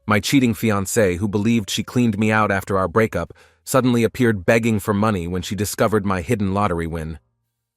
My cheating fiancée, who believed she cleaned me out after our breakup, suddenly appeared begging for money when she discovered my hidden lottery win.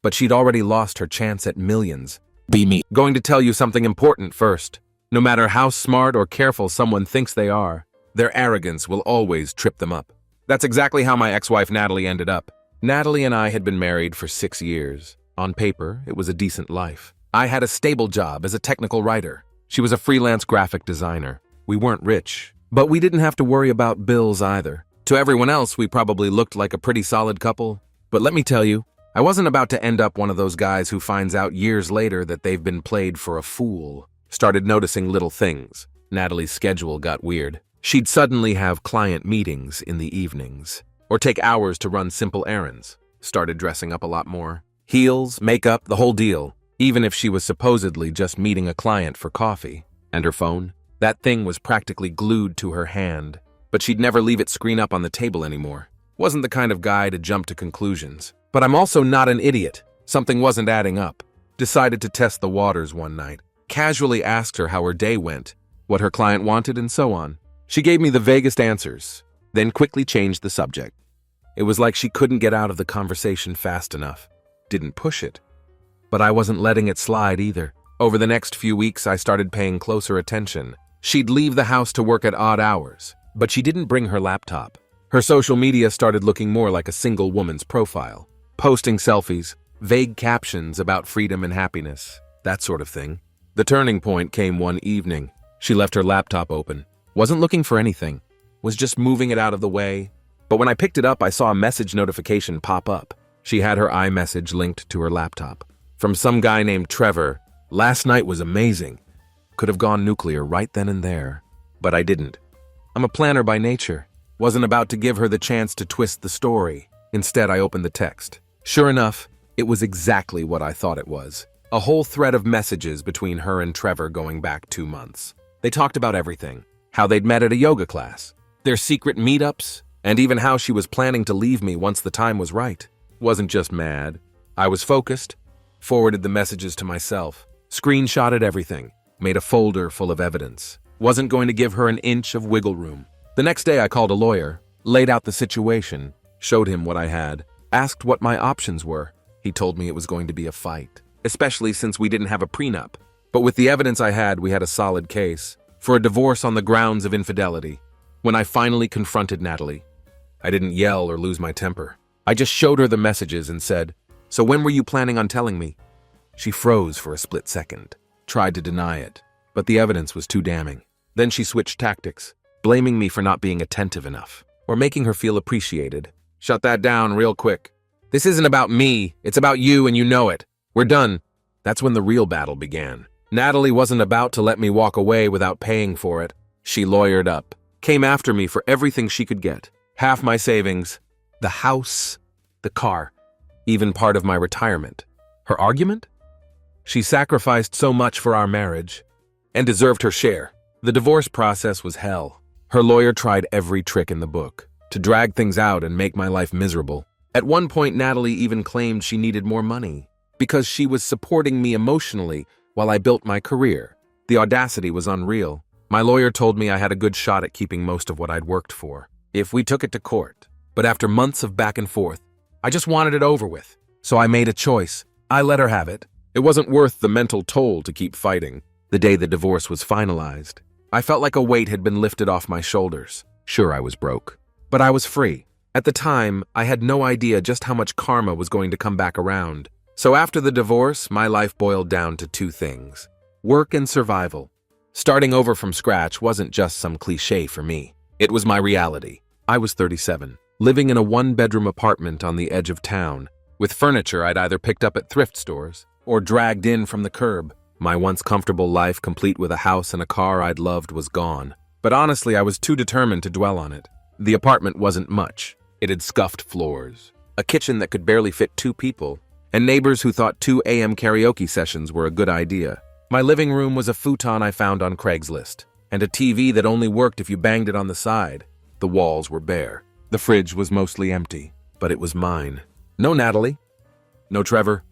But she'd already lost her chance at millions. Be me. Going to tell you something important first. No matter how smart or careful someone thinks they are, their arrogance will always trip them up. That's exactly how my ex-wife Natalie ended up. Natalie and I had been married for 6 years. On paper, it was a decent life. I had a stable job as a technical writer. She was a freelance graphic designer. We weren't rich, but we didn't have to worry about bills either. To everyone else, we probably looked like a pretty solid couple. But let me tell you, I wasn't about to end up one of those guys who finds out years later that they've been played for a fool. Started noticing little things. Natalie's schedule got weird. She'd suddenly have client meetings in the evenings, or take hours to run simple errands. Started dressing up a lot more. Heels, makeup, the whole deal. Even if she was supposedly just meeting a client for coffee. And her phone? That thing was practically glued to her hand, but she'd never leave it screen up on the table anymore. Wasn't the kind of guy to jump to conclusions. But I'm also not an idiot. Something wasn't adding up. Decided to test the waters one night. Casually asked her how her day went, what her client wanted, and so on. She gave me the vaguest answers, then quickly changed the subject. It was like she couldn't get out of the conversation fast enough. Didn't push it. But I wasn't letting it slide either. Over the next few weeks, I started paying closer attention. She'd leave the house to work at odd hours, but she didn't bring her laptop. Her social media started looking more like a single woman's profile. Posting selfies, vague captions about freedom and happiness, that sort of thing. The turning point came one evening. She left her laptop open. Wasn't looking for anything. Was just moving it out of the way. But when I picked it up, I saw a message notification pop up. She had her iMessage linked to her laptop. From some guy named Trevor. Last night was amazing. Could have gone nuclear right then and there, but I didn't. I'm a planner by nature. Wasn't about to give her the chance to twist the story. Instead, I opened the text. Sure enough, it was exactly what I thought it was. A whole thread of messages between her and Trevor going back 2 months. They talked about everything. How they'd met at a yoga class, their secret meetups, and even how she was planning to leave me once the time was right. Wasn't just mad. I was focused. Forwarded the messages to myself. Screenshotted everything. Made a folder full of evidence. Wasn't going to give her an inch of wiggle room. The next day I called a lawyer, laid out the situation, showed him what I had, asked what my options were. He told me it was going to be a fight, especially since we didn't have a prenup. But with the evidence I had, we had a solid case for a divorce on the grounds of infidelity. When I finally confronted Natalie, I didn't yell or lose my temper. I just showed her the messages and said, "So when were you planning on telling me?" She froze for a split second. Tried to deny it, but the evidence was too damning. Then she switched tactics, blaming me for not being attentive enough, or making her feel appreciated. Shut that down real quick. This isn't about me, it's about you and you know it. We're done. That's when the real battle began. Natalie wasn't about to let me walk away without paying for it. She lawyered up, came after me for everything she could get. Half my savings, the house, the car, even part of my retirement. Her argument? She sacrificed so much for our marriage and deserved her share. The divorce process was hell. Her lawyer tried every trick in the book to drag things out and make my life miserable. At one point, Natalie even claimed she needed more money because she was supporting me emotionally while I built my career. The audacity was unreal. My lawyer told me I had a good shot at keeping most of what I'd worked for if we took it to court. But after months of back and forth, I just wanted it over with. So I made a choice. I let her have it. It wasn't worth the mental toll to keep fighting. The day the divorce was finalized, I felt like a weight had been lifted off my shoulders. Sure, I was broke, but I was free. At the time, I had no idea just how much karma was going to come back around. So after the divorce, my life boiled down to 2 things: work and survival. Starting over from scratch wasn't just some cliche for me. It was my reality. I was 37, living in a 1-bedroom apartment on the edge of town, with furniture I'd either picked up at thrift stores or dragged in from the curb. My once comfortable life, complete with a house and a car I'd loved, was gone. But honestly, I was too determined to dwell on it. The apartment wasn't much. It had scuffed floors, a kitchen that could barely fit 2 people, and neighbors who thought 2 a.m. karaoke sessions were a good idea. My living room was a futon I found on Craigslist, and a TV that only worked if you banged it on the side. The walls were bare. The fridge was mostly empty, but it was mine. No Natalie. No Trevor.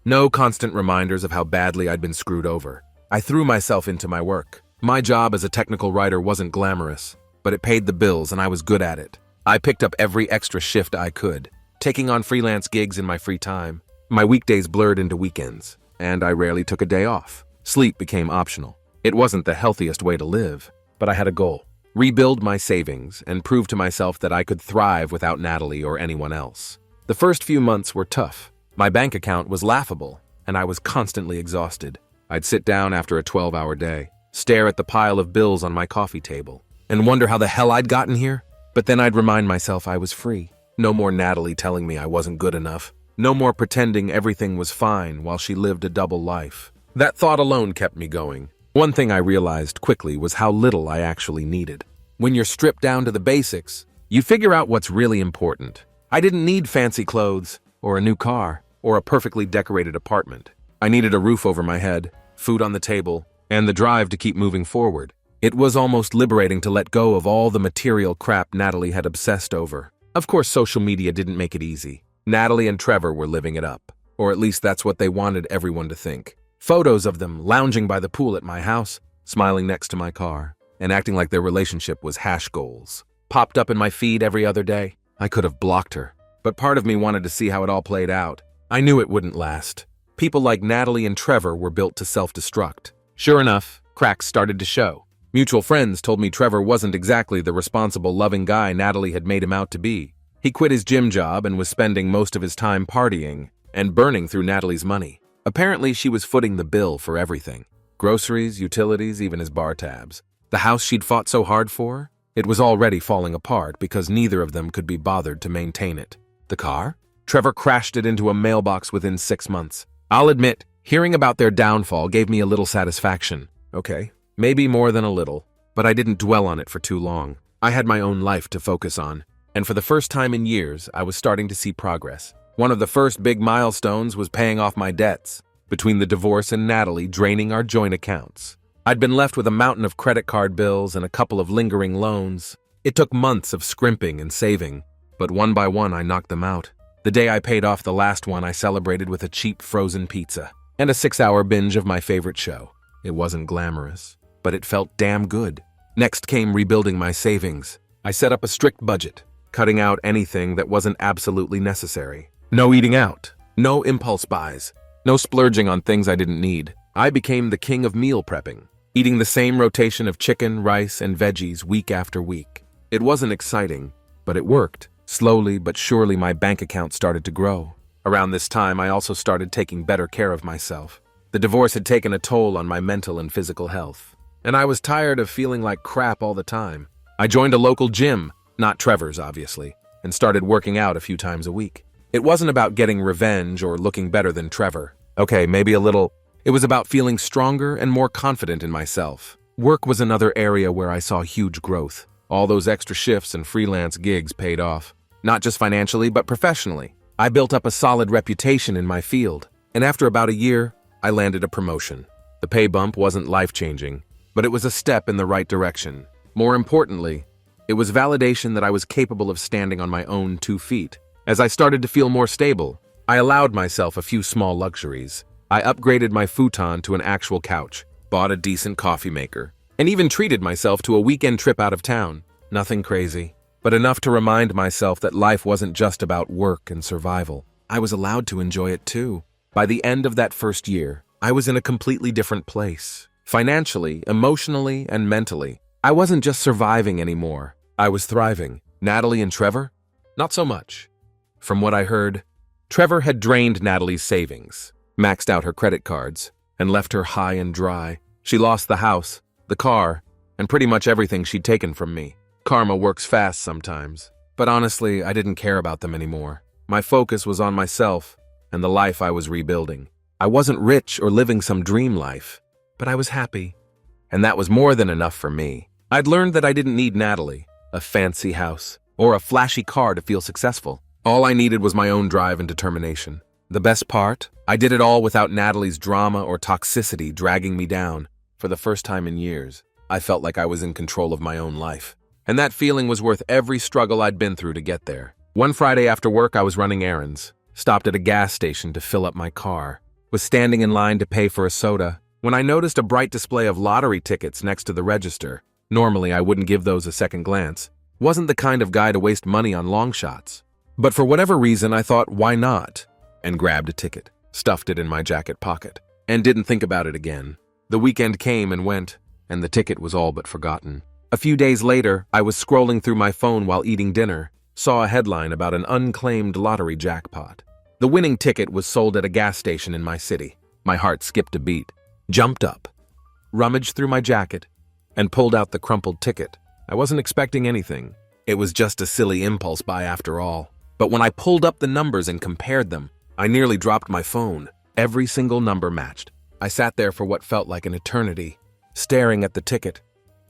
No constant reminders of how badly I'd been screwed over. I threw myself into my work. My job as a technical writer wasn't glamorous, but it paid the bills and I was good at it. I picked up every extra shift I could, taking on freelance gigs in my free time. My weekdays blurred into weekends, and I rarely took a day off. Sleep became optional. It wasn't the healthiest way to live, but I had a goal: rebuild my savings and prove to myself that I could thrive without Natalie or anyone else. The first few months were tough. My bank account was laughable, and I was constantly exhausted. I'd sit down after a 12-hour day, stare at the pile of bills on my coffee table, and wonder how the hell I'd gotten here. But then I'd remind myself I was free. No more Natalie telling me I wasn't good enough. No more pretending everything was fine while she lived a double life. That thought alone kept me going. One thing I realized quickly was how little I actually needed. When you're stripped down to the basics, you figure out what's really important. I didn't need fancy clothes, or a new car, or a perfectly decorated apartment. I needed a roof over my head, food on the table, and the drive to keep moving forward. It was almost liberating to let go of all the material crap Natalie had obsessed over. Of course, social media didn't make it easy. Natalie and Trevor were living it up, or at least that's what they wanted everyone to think. Photos of them lounging by the pool at my house, smiling next to my car, and acting like their relationship was hash goals, popped up in my feed every other day. I could have blocked her, but part of me wanted to see how it all played out. I knew it wouldn't last. People like Natalie and Trevor were built to self-destruct. Sure enough, cracks started to show. Mutual friends told me Trevor wasn't exactly the responsible, loving guy Natalie had made him out to be. He quit his gym job and was spending most of his time partying and burning through Natalie's money. Apparently, she was footing the bill for everything. Groceries, utilities, even his bar tabs. The house she'd fought so hard for? It was already falling apart because neither of them could be bothered to maintain it. The car? Trevor crashed it into a mailbox within 6 months. I'll admit, hearing about their downfall gave me a little satisfaction. Okay, maybe more than a little, but I didn't dwell on it for too long. I had my own life to focus on, and for the first time in years, I was starting to see progress. One of the first big milestones was paying off my debts, between the divorce and Natalie draining our joint accounts. I'd been left with a mountain of credit card bills and a couple of lingering loans. It took months of scrimping and saving, but one by one I knocked them out. The day I paid off the last one, I celebrated with a cheap frozen pizza and a 6-hour binge of my favorite show. It wasn't glamorous, but it felt damn good. Next came rebuilding my savings. I set up a strict budget, cutting out anything that wasn't absolutely necessary. No eating out, no impulse buys, no splurging on things I didn't need. I became the king of meal prepping, eating the same rotation of chicken, rice, and veggies week after week. It wasn't exciting, but it worked. Slowly but surely my bank account started to grow. Around this time, I also started taking better care of myself. The divorce had taken a toll on my mental and physical health, and I was tired of feeling like crap all the time. I joined a local gym, not Trevor's obviously, and started working out a few times a week. It wasn't about getting revenge or looking better than Trevor. Okay, maybe a little. It was about feeling stronger and more confident in myself. Work was another area where I saw huge growth. All those extra shifts and freelance gigs paid off. Not just financially, but professionally. I built up a solid reputation in my field, and after about a year, I landed a promotion. The pay bump wasn't life-changing, but it was a step in the right direction. More importantly, it was validation that I was capable of standing on my own 2 feet. As I started to feel more stable, I allowed myself a few small luxuries. I upgraded my futon to an actual couch, bought a decent coffee maker, and even treated myself to a weekend trip out of town. Nothing crazy, but enough to remind myself that life wasn't just about work and survival. I was allowed to enjoy it too. By the end of that first year, I was in a completely different place. Financially, emotionally, and mentally. I wasn't just surviving anymore. I was thriving. Natalie and Trevor? Not so much. From what I heard, Trevor had drained Natalie's savings, maxed out her credit cards, and left her high and dry. She lost the house, the car, and pretty much everything she'd taken from me. Karma works fast sometimes, but honestly, I didn't care about them anymore. My focus was on myself and the life I was rebuilding. I wasn't rich or living some dream life, but I was happy, and that was more than enough for me. I'd learned that I didn't need Natalie, a fancy house, or a flashy car to feel successful. All I needed was my own drive and determination. The best part? I did it all without Natalie's drama or toxicity dragging me down. For the first time in years, I felt like I was in control of my own life. And that feeling was worth every struggle I'd been through to get there. One Friday after work, I was running errands, stopped at a gas station to fill up my car, was standing in line to pay for a soda, when I noticed a bright display of lottery tickets next to the register. Normally, I wouldn't give those a second glance. Wasn't the kind of guy to waste money on long shots. But for whatever reason, I thought, why not? And grabbed a ticket, stuffed it in my jacket pocket, and didn't think about it again. The weekend came and went, and the ticket was all but forgotten. A few days later, I was scrolling through my phone while eating dinner, saw a headline about an unclaimed lottery jackpot. The winning ticket was sold at a gas station in my city. My heart skipped a beat, jumped up, rummaged through my jacket, and pulled out the crumpled ticket. I wasn't expecting anything. It was just a silly impulse buy after all. But when I pulled up the numbers and compared them, I nearly dropped my phone. Every single number matched. I sat there for what felt like an eternity, staring at the ticket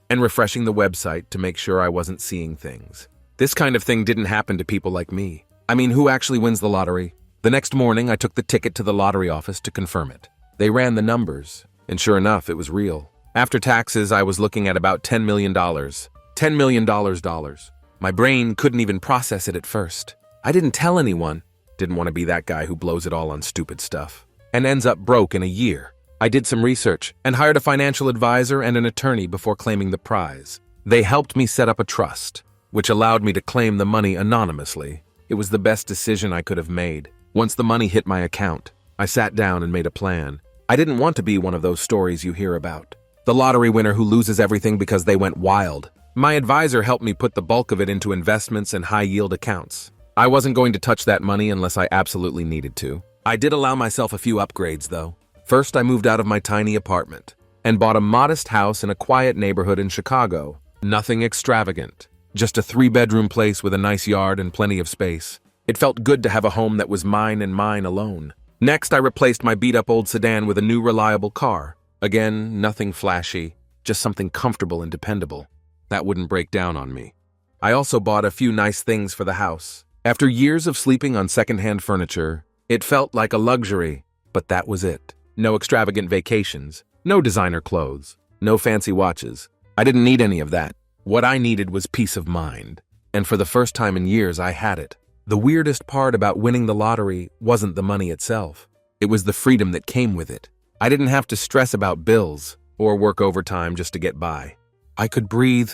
and refreshing the website to make sure I wasn't seeing things. This kind of thing didn't happen to people like me. I mean, who actually wins the lottery? The next morning, I took the ticket to the lottery office to confirm it. They ran the numbers, and sure enough, it was real. After taxes, I was looking at about $10 million. $10 million dollars. My brain couldn't even process it at first. I didn't tell anyone. Didn't want to be that guy who blows it all on stupid stuff and ends up broke in a year. I did some research and hired a financial advisor and an attorney before claiming the prize. They helped me set up a trust, which allowed me to claim the money anonymously. It was the best decision I could have made. Once the money hit my account, I sat down and made a plan. I didn't want to be one of those stories you hear about. The lottery winner who loses everything because they went wild. My advisor helped me put the bulk of it into investments and high-yield accounts. I wasn't going to touch that money unless I absolutely needed to. I did allow myself a few upgrades, though. First, I moved out of my tiny apartment and bought a modest house in a quiet neighborhood in Chicago. Nothing extravagant, just a 3-bedroom place with a nice yard and plenty of space. It felt good to have a home that was mine and mine alone. Next, I replaced my beat-up old sedan with a new reliable car. Again, nothing flashy, just something comfortable and dependable. That wouldn't break down on me. I also bought a few nice things for the house. After years of sleeping on secondhand furniture, it felt like a luxury, but that was it. No extravagant vacations, no designer clothes, no fancy watches. I didn't need any of that. What I needed was peace of mind. And for the first time in years, I had it. The weirdest part about winning the lottery wasn't the money itself. It was the freedom that came with it. I didn't have to stress about bills or work overtime just to get by. I could breathe.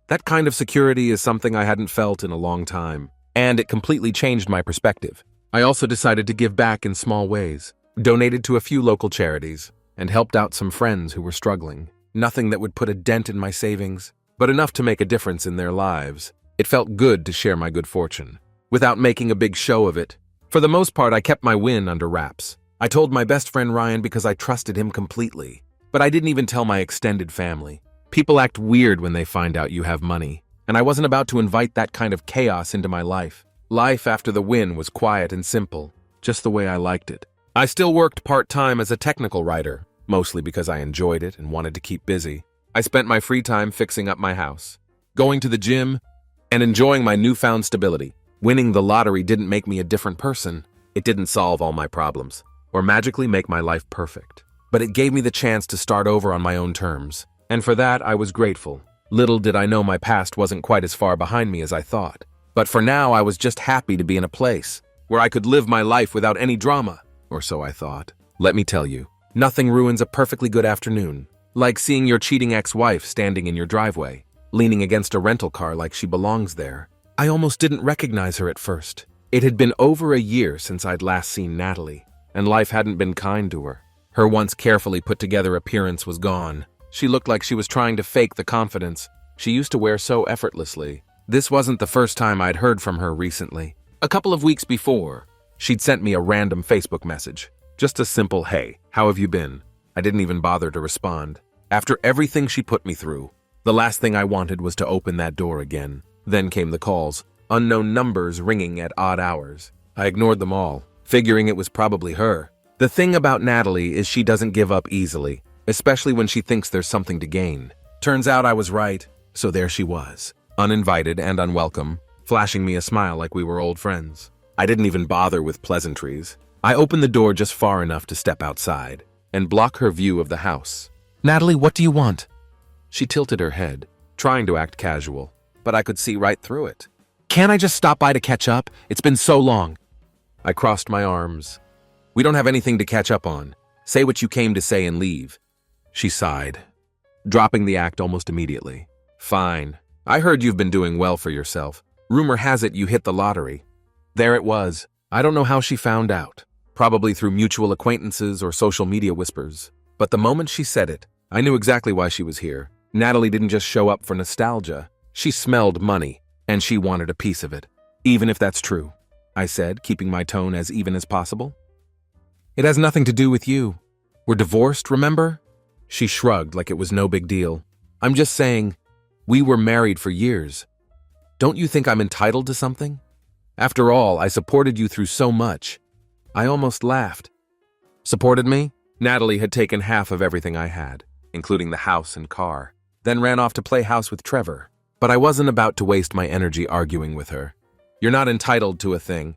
That kind of security is something I hadn't felt in a long time, and it completely changed my perspective. I also decided to give back in small ways, donated to a few local charities, and helped out some friends who were struggling. Nothing that would put a dent in my savings, but enough to make a difference in their lives. It felt good to share my good fortune, without making a big show of it. For the most part, I kept my win under wraps. I told my best friend Ryan because I trusted him completely, but I didn't even tell my extended family. People act weird when they find out you have money, and I wasn't about to invite that kind of chaos into my life. Life after the win was quiet and simple, just the way I liked it. I still worked part-time as a technical writer, mostly because I enjoyed it and wanted to keep busy. I spent my free time fixing up my house, going to the gym, and enjoying my newfound stability. Winning the lottery didn't make me a different person. It didn't solve all my problems, or magically make my life perfect. But it gave me the chance to start over on my own terms, and for that I was grateful. Little did I know my past wasn't quite as far behind me as I thought. But for now, I was just happy to be in a place where I could live my life without any drama. Or so I thought. Let me tell you, nothing ruins a perfectly good afternoon. Like seeing your cheating ex-wife standing in your driveway, leaning against a rental car like she belongs there. I almost didn't recognize her at first. It had been over a year since I'd last seen Natalie, and life hadn't been kind to her. Her once carefully put-together appearance was gone. She looked like she was trying to fake the confidence she used to wear so effortlessly. This wasn't the first time I'd heard from her recently. A couple of weeks before, she'd sent me a random Facebook message. Just a simple, "Hey, how have you been?" I didn't even bother to respond. After everything she put me through, the last thing I wanted was to open that door again. Then came the calls, unknown numbers ringing at odd hours. I ignored them all, figuring it was probably her. The thing about Natalie is she doesn't give up easily, especially when she thinks there's something to gain. Turns out I was right, so there she was, uninvited and unwelcome, flashing me a smile like we were old friends. I didn't even bother with pleasantries. I opened the door just far enough to step outside and block her view of the house. "Natalie, what do you want?" She tilted her head, trying to act casual, but I could see right through it. "Can't I just stop by to catch up? It's been so long." I crossed my arms. "We don't have anything to catch up on. Say what you came to say and leave." She sighed, dropping the act almost immediately. Fine. I heard you've been doing well for yourself. Rumor has it you hit the lottery. There it was. I don't know how she found out. Probably through mutual acquaintances or social media whispers. But the moment she said it, I knew exactly why she was here. Natalie didn't just show up for nostalgia. She smelled money, and she wanted a piece of it. Even if that's true, I said, keeping my tone as even as possible. It has nothing to do with you. We're divorced, remember? She shrugged like it was no big deal. I'm just saying, we were married for years. Don't you think I'm entitled to something? After all, I supported you through so much. I almost laughed. Supported me? Natalie had taken half of everything I had, including the house and car, then ran off to play house with Trevor. But I wasn't about to waste my energy arguing with her. You're not entitled to a thing.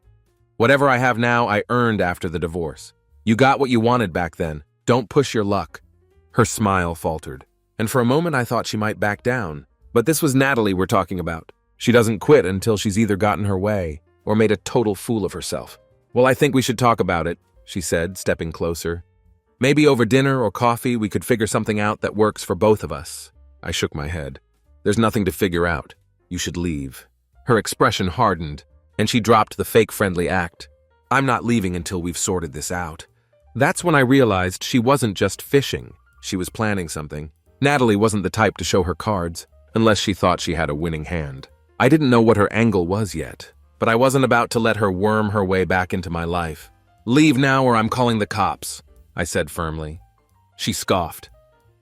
Whatever I have now, I earned after the divorce. You got what you wanted back then. Don't push your luck. Her smile faltered, and for a moment I thought she might back down. But this was Natalie we're talking about. She doesn't quit until she's either gotten her way or made a total fool of herself. Well, I think we should talk about it, she said, stepping closer. Maybe over dinner or coffee we could figure something out that works for both of us. I shook my head. There's nothing to figure out. You should leave. Her expression hardened, and she dropped the fake friendly act. I'm not leaving until we've sorted this out. That's when I realized she wasn't just fishing. She was planning something. Natalie wasn't the type to show her cards, unless she thought she had a winning hand. I didn't know what her angle was yet, but I wasn't about to let her worm her way back into my life. Leave now or I'm calling the cops, I said firmly. She scoffed.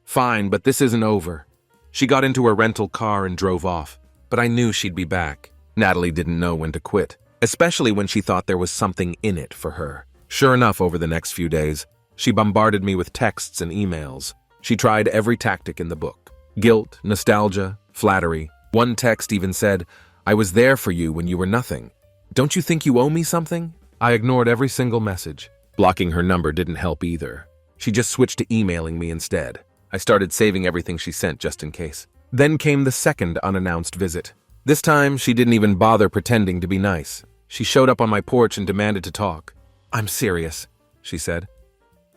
Fine, but this isn't over. She got into her rental car and drove off, but I knew she'd be back. Natalie didn't know when to quit, especially when she thought there was something in it for her. Sure enough, over the next few days, she bombarded me with texts and emails. She tried every tactic in the book. Guilt, nostalgia, flattery. One text even said, I was there for you when you were nothing. Don't you think you owe me something? I ignored every single message. Blocking her number didn't help either. She just switched to emailing me instead. I started saving everything she sent just in case. Then came the second unannounced visit. This time, she didn't even bother pretending to be nice. She showed up on my porch and demanded to talk. I'm serious, she said.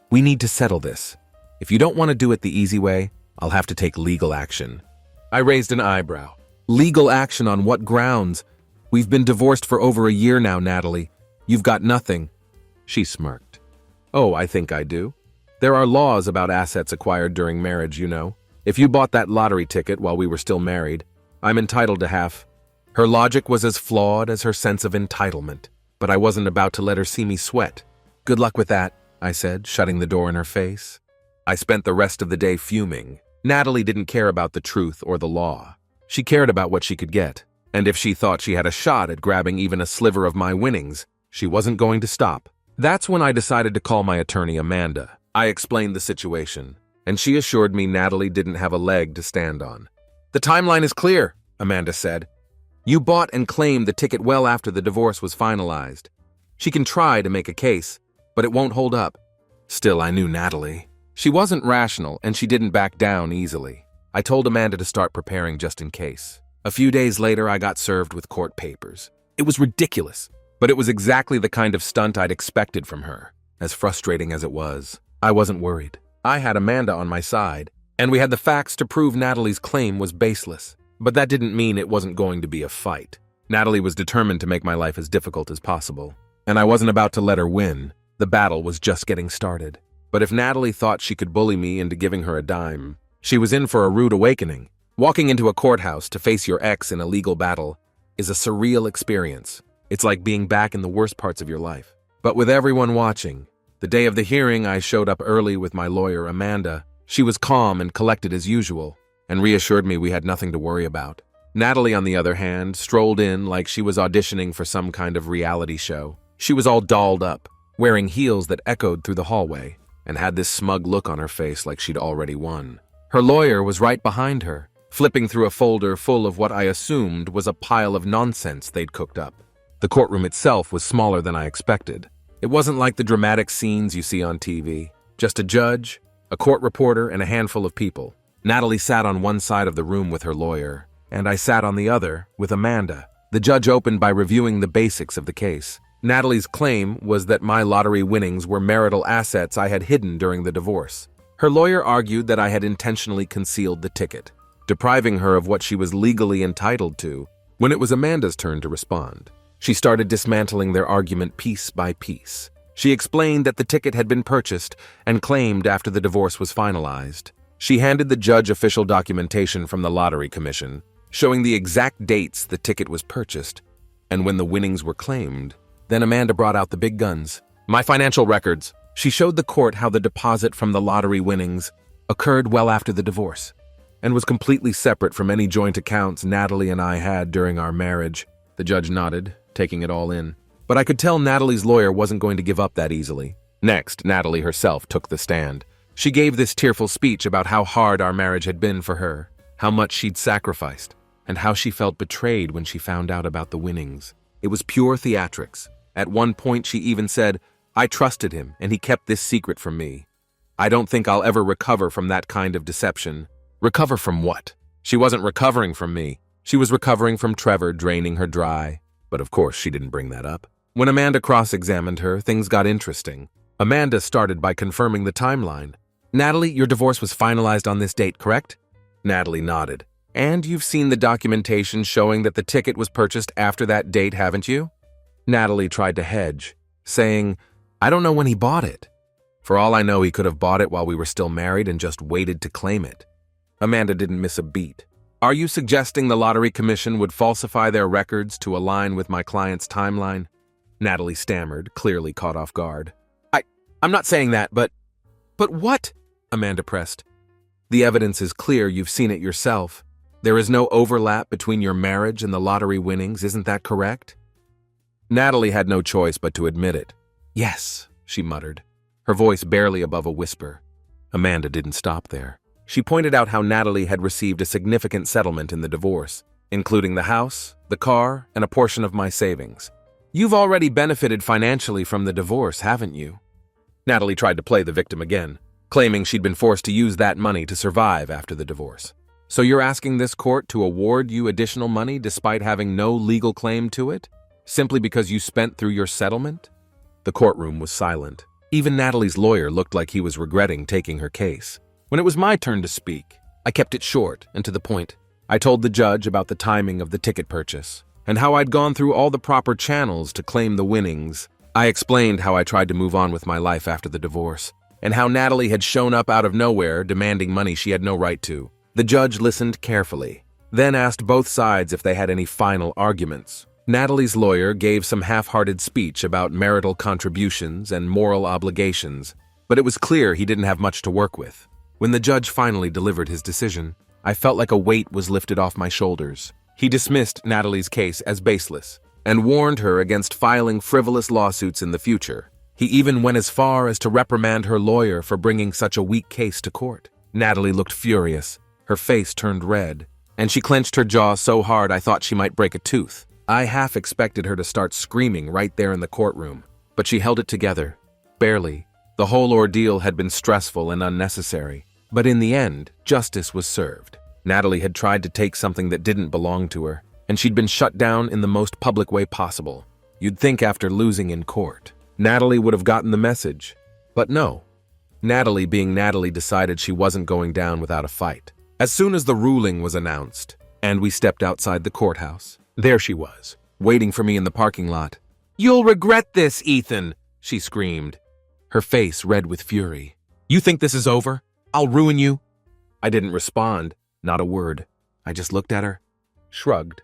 We need to settle this. If you don't want to do it the easy way, I'll have to take legal action. I raised an eyebrow. Legal action on what grounds? We've been divorced for over a year now, Natalie. You've got nothing. She smirked. Oh, I think I do. There are laws about assets acquired during marriage, you know. If you bought that lottery ticket while we were still married, I'm entitled to half. Her logic was as flawed as her sense of entitlement, but I wasn't about to let her see me sweat. Good luck with that, I said, shutting the door in her face. I spent the rest of the day fuming. Natalie didn't care about the truth or the law. She cared about what she could get, and if she thought she had a shot at grabbing even a sliver of my winnings, she wasn't going to stop. That's when I decided to call my attorney, Amanda. I explained the situation, and she assured me Natalie didn't have a leg to stand on. The timeline is clear, Amanda said. You bought and claimed the ticket well after the divorce was finalized. She can try to make a case, but it won't hold up. Still, I knew Natalie. She wasn't rational, and she didn't back down easily. I told Amanda to start preparing just in case. A few days later, I got served with court papers. It was ridiculous, but it was exactly the kind of stunt I'd expected from her. As frustrating as it was, I wasn't worried. I had Amanda on my side, and we had the facts to prove Natalie's claim was baseless. But that didn't mean it wasn't going to be a fight. Natalie was determined to make my life as difficult as possible, and I wasn't about to let her win. The battle was just getting started. But if Natalie thought she could bully me into giving her a dime, she was in for a rude awakening. Walking into a courthouse to face your ex in a legal battle is a surreal experience. It's like being back in the worst parts of your life. But with everyone watching, the day of the hearing I showed up early with my lawyer, Amanda. She was calm and collected as usual, and reassured me we had nothing to worry about. Natalie, on the other hand, strolled in like she was auditioning for some kind of reality show. She was all dolled up, wearing heels that echoed through the hallway, and had this smug look on her face like she'd already won. Her lawyer was right behind her, flipping through a folder full of what I assumed was a pile of nonsense they'd cooked up. The courtroom itself was smaller than I expected. It wasn't like the dramatic scenes you see on TV. Just a judge, a court reporter, and a handful of people. Natalie sat on one side of the room with her lawyer, and I sat on the other with Amanda. The judge opened by reviewing the basics of the case. Natalie's claim was that my lottery winnings were marital assets I had hidden during the divorce. Her lawyer argued that I had intentionally concealed the ticket, depriving her of what she was legally entitled to. When it was Amanda's turn to respond, she started dismantling their argument piece by piece. She explained that the ticket had been purchased and claimed after the divorce was finalized. She handed the judge official documentation from the Lottery Commission, showing the exact dates the ticket was purchased and when the winnings were claimed. Then Amanda brought out the big guns. My financial records. She showed the court how the deposit from the lottery winnings occurred well after the divorce and was completely separate from any joint accounts Natalie and I had during our marriage. The judge nodded, taking it all in. But I could tell Natalie's lawyer wasn't going to give up that easily. Next, Natalie herself took the stand. She gave this tearful speech about how hard our marriage had been for her, how much she'd sacrificed, and how she felt betrayed when she found out about the winnings. It was pure theatrics. At one point, she even said, "I trusted him, and he kept this secret from me. I don't think I'll ever recover from that kind of deception." Recover from what? She wasn't recovering from me. She was recovering from Trevor draining her dry. But of course, she didn't bring that up. When Amanda cross-examined her, things got interesting. Amanda started by confirming the timeline. "Natalie, your divorce was finalized on this date, correct?" Natalie nodded. "And you've seen the documentation showing that the ticket was purchased after that date, haven't you?" Natalie tried to hedge, saying, "I don't know when he bought it. For all I know, he could have bought it while we were still married and just waited to claim it." Amanda didn't miss a beat. "Are you suggesting the Lottery Commission would falsify their records to align with my client's timeline?" Natalie stammered, clearly caught off guard. I'm not saying that, but what?" Amanda pressed. "The evidence is clear, you've seen it yourself. There is no overlap between your marriage and the lottery winnings, isn't that correct?" Natalie had no choice but to admit it. "Yes," she muttered, her voice barely above a whisper. Amanda didn't stop there. She pointed out how Natalie had received a significant settlement in the divorce, including the house, the car, and a portion of my savings. "You've already benefited financially from the divorce, haven't you?" Natalie tried to play the victim again, claiming she'd been forced to use that money to survive after the divorce. "So you're asking this court to award you additional money despite having no legal claim to it, simply because you spent through your settlement?" The courtroom was silent. Even Natalie's lawyer looked like he was regretting taking her case. When it was my turn to speak, I kept it short and to the point. I told the judge about the timing of the ticket purchase and how I'd gone through all the proper channels to claim the winnings. I explained how I tried to move on with my life after the divorce and how Natalie had shown up out of nowhere demanding money she had no right to. The judge listened carefully, then asked both sides if they had any final arguments. Natalie's lawyer gave some half-hearted speech about marital contributions and moral obligations, but it was clear he didn't have much to work with. When the judge finally delivered his decision, I felt like a weight was lifted off my shoulders. He dismissed Natalie's case as baseless and warned her against filing frivolous lawsuits in the future. He even went as far as to reprimand her lawyer for bringing such a weak case to court. Natalie looked furious. Her face turned red, and she clenched her jaw so hard I thought she might break a tooth. I half expected her to start screaming right there in the courtroom, but she held it together. Barely. The whole ordeal had been stressful and unnecessary, but in the end, justice was served. Natalie had tried to take something that didn't belong to her, and she'd been shut down in the most public way possible. You'd think after losing in court, Natalie would have gotten the message. But no. Natalie, being Natalie, decided she wasn't going down without a fight. As soon as the ruling was announced, and we stepped outside the courthouse, there she was, waiting for me in the parking lot. "You'll regret this, Ethan," she screamed, her face red with fury. "You think this is over? I'll ruin you." I didn't respond, not a word. I just looked at her, shrugged,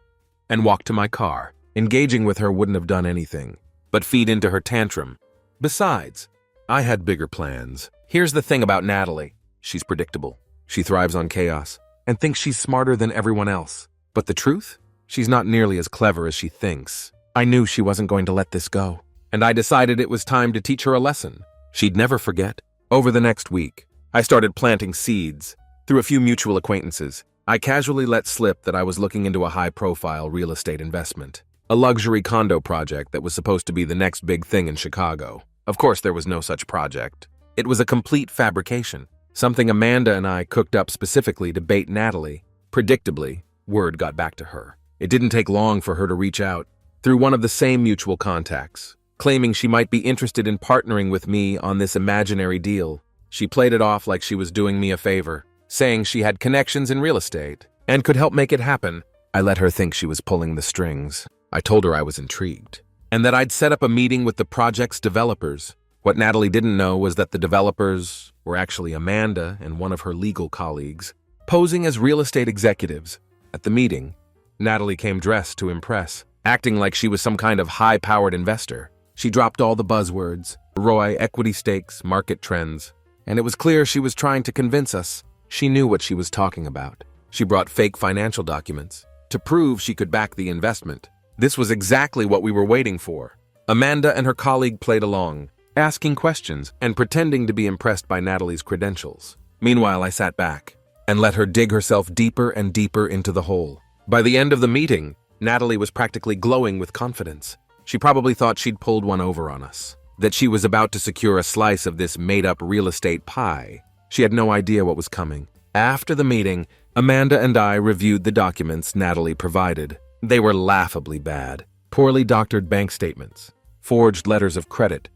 and walked to my car. Engaging with her wouldn't have done anything but feed into her tantrum. Besides, I had bigger plans. Here's the thing about Natalie. She's predictable. She thrives on chaos and thinks she's smarter than everyone else. But the truth? She's not nearly as clever as she thinks. I knew she wasn't going to let this go, and I decided it was time to teach her a lesson she'd never forget. Over the next week, I started planting seeds. Through a few mutual acquaintances, I casually let slip that I was looking into a high-profile real estate investment, a luxury condo project that was supposed to be the next big thing in Chicago. Of course, there was no such project. It was a complete fabrication, something Amanda and I cooked up specifically to bait Natalie. Predictably, word got back to her. It didn't take long for her to reach out, through one of the same mutual contacts, claiming she might be interested in partnering with me on this imaginary deal. She played it off like she was doing me a favor, saying she had connections in real estate and could help make it happen. I let her think she was pulling the strings. I told her I was intrigued, and that I'd set up a meeting with the project's developers. What Natalie didn't know was that the developers were actually Amanda and one of her legal colleagues, posing as real estate executives. At the meeting, Natalie came dressed to impress, acting like she was some kind of high-powered investor. She dropped all the buzzwords, ROI, equity stakes, market trends, and it was clear she was trying to convince us she knew what she was talking about. She brought fake financial documents to prove she could back the investment. This was exactly what we were waiting for. Amanda and her colleague played along, asking questions and pretending to be impressed by Natalie's credentials. Meanwhile, I sat back and let her dig herself deeper and deeper into the hole. By the end of the meeting, Natalie was practically glowing with confidence. She probably thought she'd pulled one over on us, that she was about to secure a slice of this made-up real estate pie. She had no idea what was coming. After the meeting, Amanda and I reviewed the documents Natalie provided. They were laughably bad. Poorly doctored bank statements, forged letters of credit,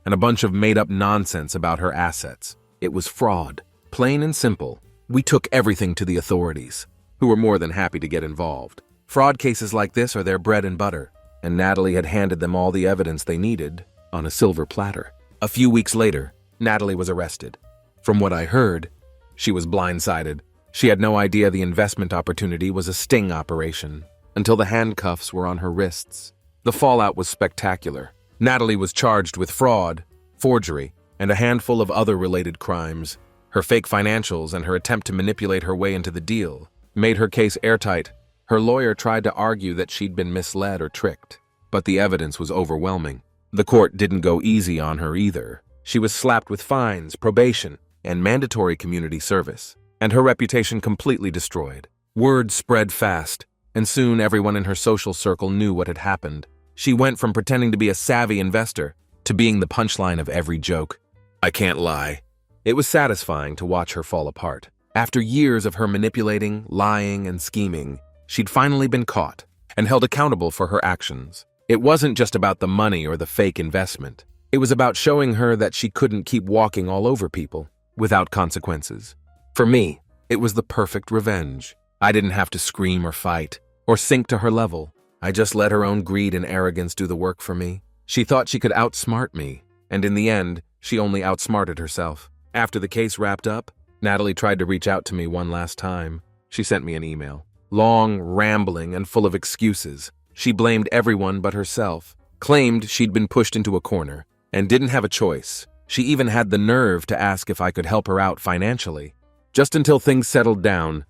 and a bunch of made-up nonsense about her assets. It was fraud, plain and simple. We took everything to the authorities, who were more than happy to get involved. Fraud cases like this are their bread and butter, and Natalie had handed them all the evidence they needed on a silver platter. A few weeks later, Natalie was arrested. From what I heard, she was blindsided. She had no idea the investment opportunity was a sting operation until the handcuffs were on her wrists. The fallout was spectacular. Natalie was charged with fraud, forgery, and a handful of other related crimes. Her fake financials and her attempt to manipulate her way into the deal made her case airtight. Her lawyer tried to argue that she'd been misled or tricked, but the evidence was overwhelming. The court didn't go easy on her either. She was slapped with fines, probation, and mandatory community service, and her reputation completely destroyed. Word spread fast, and soon everyone in her social circle knew what had happened. She went from pretending to be a savvy investor to being the punchline of every joke. I can't lie. It was satisfying to watch her fall apart. After years of her manipulating, lying, and scheming, she'd finally been caught and held accountable for her actions. It wasn't just about the money or the fake investment. It was about showing her that she couldn't keep walking all over people without consequences. For me, it was the perfect revenge. I didn't have to scream or fight or sink to her level. I just let her own greed and arrogance do the work for me. She thought she could outsmart me, and in the end, she only outsmarted herself. After the case wrapped up, Natalie tried to reach out to me one last time. She sent me an email. Long, rambling, and full of excuses. She blamed everyone but herself, claimed she'd been pushed into a corner, and didn't have a choice. She even had the nerve to ask if I could help her out financially. Just until things settled down,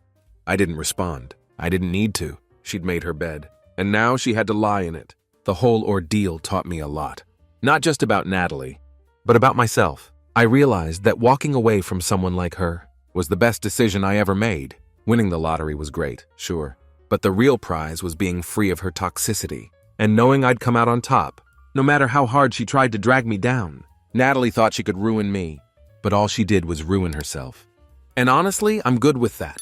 I didn't respond. I didn't need to. She'd made her bed, and now she had to lie in it. The whole ordeal taught me a lot. Not just about Natalie, but about myself. I realized that walking away from someone like her was the best decision I ever made. Winning the lottery was great, sure, but the real prize was being free of her toxicity and knowing I'd come out on top, no matter how hard she tried to drag me down. Natalie thought she could ruin me, but all she did was ruin herself. And honestly, I'm good with that.